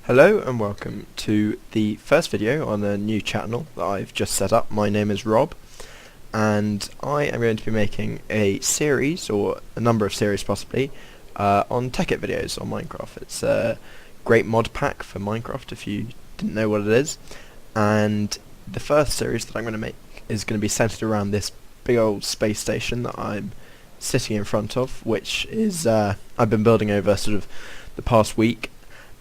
Hello and welcome to the first video on a new channel that I've just set up. My name is Rob and I am going to be making a series, or a number of series possibly, on Tekkit videos on Minecraft. It's a great mod pack for Minecraft if you didn't know what it is, and the first series that I'm going to make is going to be centered around this big old space station that I'm sitting in front of, which is I've been building over sort of the past week,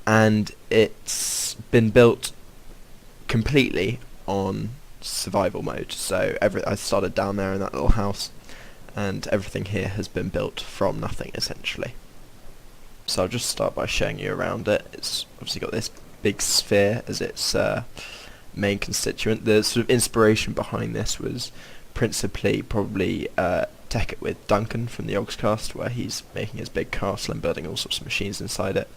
and it's been built completely on survival mode. So I started down there in that little house, and everything here has been built from nothing essentially. So I'll just start by showing you around it. It's obviously got this big sphere as its main constituent. The sort of inspiration behind this was principally probably Tekkit with Duncan from the Ogscast, where he's making his big castle and building all sorts of machines inside it.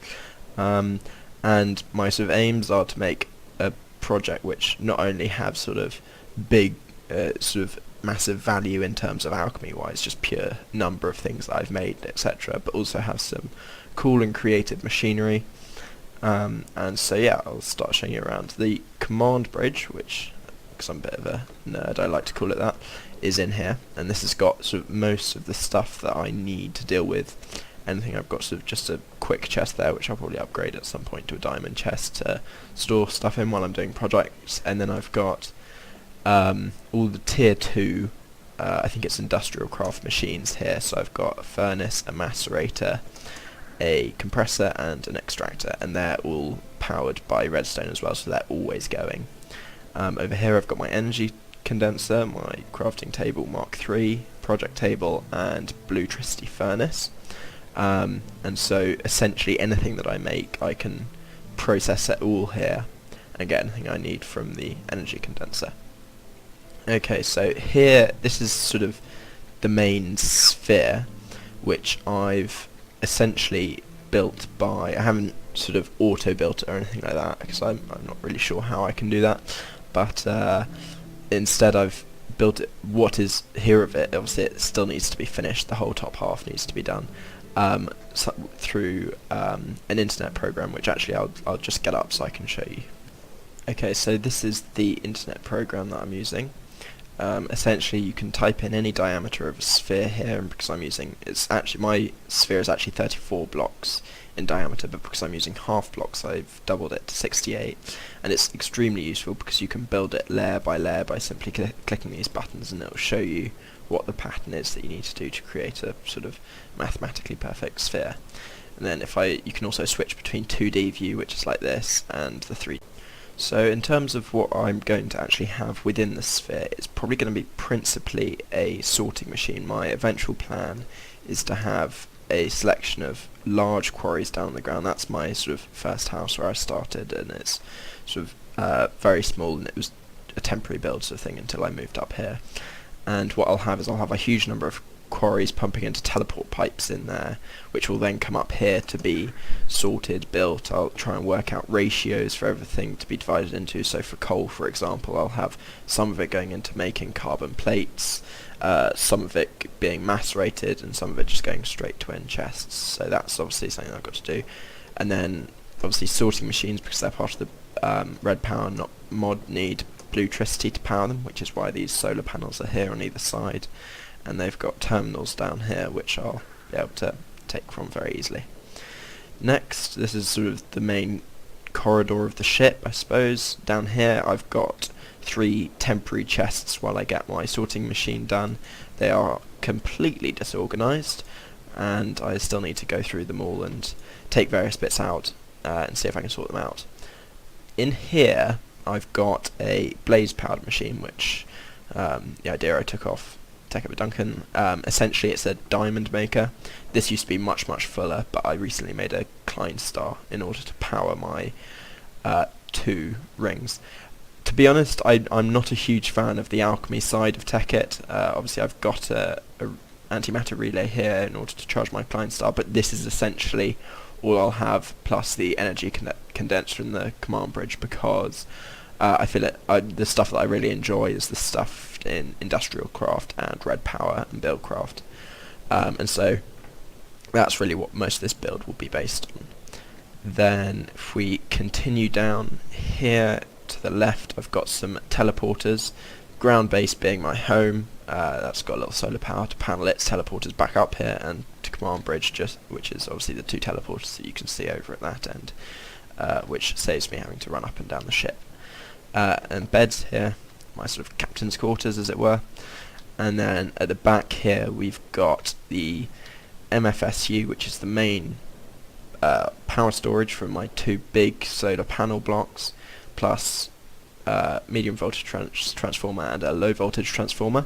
And my sort of aims are to make a project which not only have sort of big, sort of massive value in terms of alchemy wise, just pure number of things that I've made, etc., but also have some cool and creative machinery. And so yeah, I'll start showing you around. The command bridge, which, because I'm a bit of a nerd, I like to call it that, is in here, and this has got sort of most of the stuff that I need to deal with. Anything I've got sort of just a quick chest there, which I'll probably upgrade at some point to a diamond chest to store stuff in while I'm doing projects. And then I've got all the tier 2, I think it's industrial craft machines here. So I've got a furnace, a macerator, a compressor and an extractor, and they're all powered by redstone as well, so they're always going. Over here I've got my energy condenser, my crafting table Mark III, project table and bluetricity furnace. And so essentially anything that I make I can process it all here and get anything I need from the energy condenser. Okay, so here this is sort of the main sphere, which I've essentially built by, I haven't sort of auto built it or anything like that because I'm not really sure how I can do that, but instead I've built it. What is here of it, obviously it still needs to be finished, the whole top half needs to be done through an internet program, which actually I'll just get up so I can show you. Okay, so this is the internet program that I'm using. Essentially you can type in any diameter of a sphere here, and because I'm using, my sphere is actually 34 blocks in diameter, but because I'm using half blocks I've doubled it to 68, and it's extremely useful because you can build it layer by layer by simply clicking these buttons, and it'll show you what the pattern is that you need to do to create a sort of mathematically perfect sphere. And then you can also switch between 2D view, which is like this, and the 3D. So in terms of what I'm going to actually have within the sphere, it's probably going to be principally a sorting machine. My eventual plan is to have a selection of large quarries down on the ground. That's my sort of first house where I started, and it's sort of very small, and it was a temporary build sort of thing until I moved up here. And what I'll have is a huge number of quarries pumping into teleport pipes in there, which will then come up here to be sorted, built. I'll try and work out ratios for everything to be divided into. So for coal, for example, I'll have some of it going into making carbon plates, some of it being macerated, and some of it just going straight to end chests. So that's obviously something I've got to do. And then obviously sorting machines, because they're part of the red power mod, need bluetricity to power them, which is why these solar panels are here on either side, and they've got terminals down here which I'll be able to take from very easily. Next, this is sort of the main corridor of the ship, I suppose. Down here I've got 3 temporary chests while I get my sorting machine done. They are completely disorganized, and I still need to go through them all and take various bits out and see if I can sort them out. In here I've got a blaze powered machine, which the idea I took off Tekkit with Duncan. Essentially it's a diamond maker. This used to be much fuller, but I recently made a Klein star in order to power my 2 rings. To be honest, I'm not a huge fan of the alchemy side of Tekkit. Obviously I've got a antimatter relay here in order to charge my Klein star, but this is essentially all I'll have, plus the energy condenser in the command bridge, because I feel the stuff that I really enjoy is the stuff in industrial craft and red power and buildcraft, and so that's really what most of this build will be based on. Then if we continue down here to the left, I've got some teleporters, ground base being my home. That's got a little solar power to panel its teleporters back up here, and to command bridge, which is obviously the 2 teleporters that you can see over at that end, which saves me having to run up and down the ship. And beds here, my sort of captain's quarters as it were. And then at the back here we've got the MFSU, which is the main power storage from my 2 big solar panel blocks, plus medium voltage transformer and a low voltage transformer.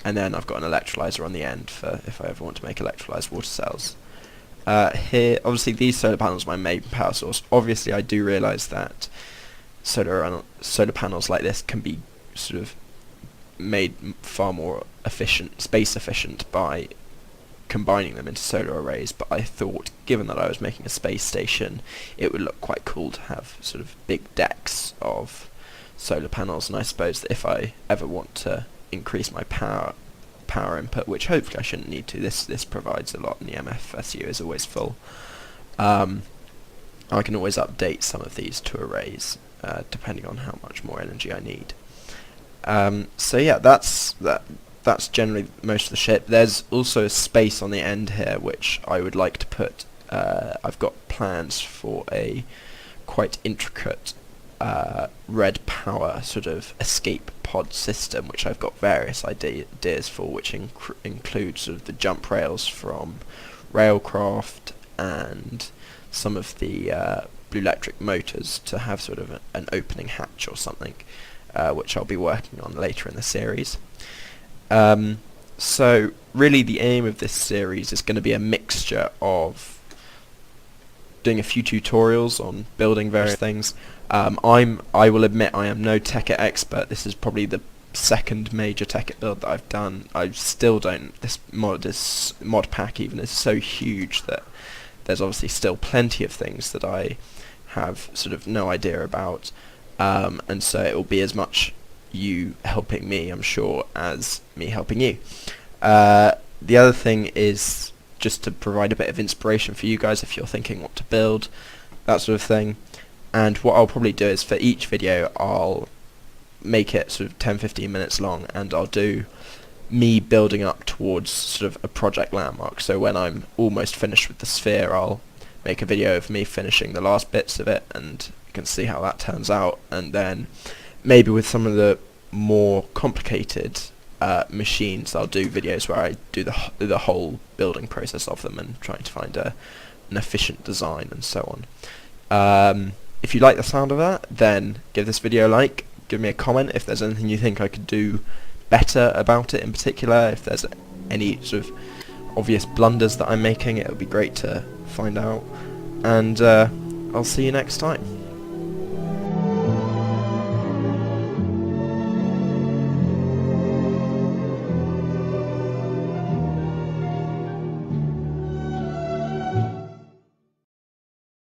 And then I've got an electrolyzer on the end for if I ever want to make electrolyzed water cells. Here, obviously these solar panels are my main power source. Obviously I do realise that solar panels like this can be sort of made far more efficient, space efficient, by combining them into solar arrays, but I thought, given that I was making a space station, it would look quite cool to have sort of big decks of solar panels, and I suppose that if I ever want to increase my power input, which hopefully I shouldn't need to, this provides a lot and the MFSU is always full, I can always update some of these to arrays, depending on how much more energy I need. So yeah, that's generally most of the ship. There's also a space on the end here which I would like to put, I've got plans for a quite intricate red power sort of escape pod system, which I've got various ideas for, which include sort of the jump rails from Railcraft and some of the blue electric motors to have sort of an opening hatch or something, which I'll be working on later in the series. So really the aim of this series is going to be a mixture of doing a few tutorials on building various things. I will admit I am no Tekkit expert. This is probably the second major Tekkit build that I've done. I still don't, this mod pack even is so huge that there's obviously still plenty of things that I have sort of no idea about, and so it will be as much you helping me, I'm sure, as me helping you. The other thing is just to provide a bit of inspiration for you guys if you're thinking what to build, that sort of thing. And what I'll probably do is for each video I'll make it sort of 10-15 minutes long, and I'll do me building up towards sort of a project landmark. So when I'm almost finished with the sphere, I'll make a video of me finishing the last bits of it, and you can see how that turns out. And then maybe with some of the more complicated machines, I'll do videos where I do the whole building process of them and trying to find an efficient design and so on. If you like the sound of that, then give this video a like, give me a comment if there's anything you think I could do better about it in particular, if there's any sort of obvious blunders that I'm making. It would be great to find out, and I'll see you next time.